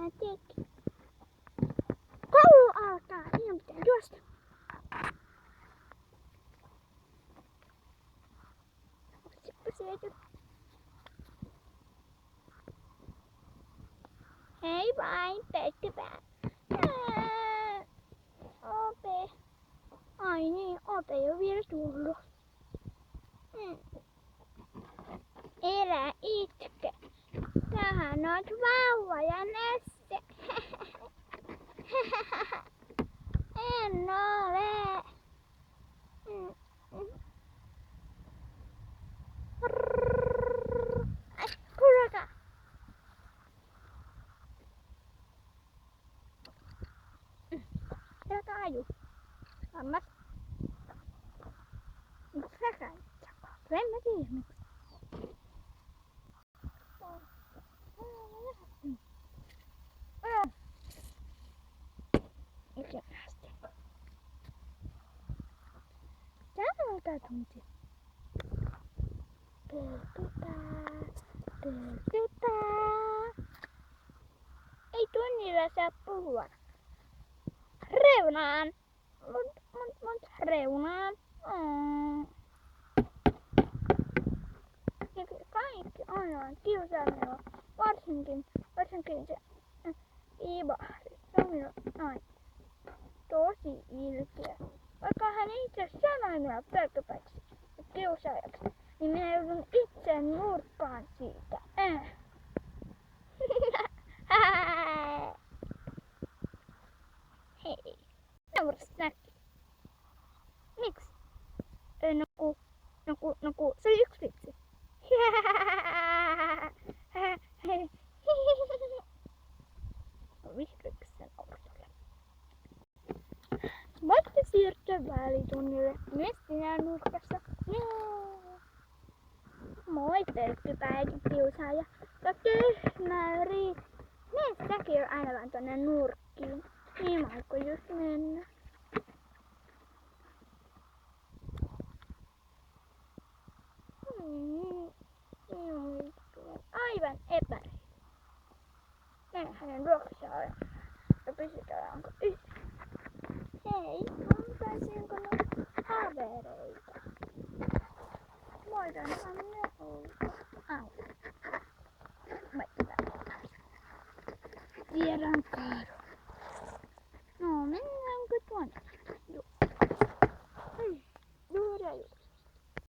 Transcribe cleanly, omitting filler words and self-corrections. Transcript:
mä tekin. Koulu alkaa, minun pitää juosta. Hei vain, peittypää. Ope. Ai niin, Ope ei oo vielä tullut. Elä itke. Tähän on vauva ja Nesse. En ole. Kulka. Sieltä aju. Ammas. Miksi sä käyttää? En mä tiedä miksi. Täällä on tää tunti. Ei tunnilla saa puhua. Reunaan. Mut reunaan. Kaikki on kiusaaminen. Varsinkin se Ibahri. Se on minun aina tosi ilkeä. Vaikka hän itse sanoi minua pelkäpäiksi ja kiusaajaksi, niin minä joudun itse nurkkaan siitä. Hei. Naurasnäkki. Miksi? Nuku. Se oli yksi vitsi. Vihreäksi sen orsolle. Voitte siirtyä välitunnille myös sinä nurkassa. Moi pelkkypäikin kiusaaja ja köhnäyri. Mene säkin aina vaan tonne nurkkiin. Niin Marko just mennä. Aivan epäreilu. Mennä hänen luoksaan ja pysytään onko yhtä. Hei, antaisinko mun havereita? Voidaanhan ne olla. Au. Vieraan kaadu. No mennäänkö tuonne?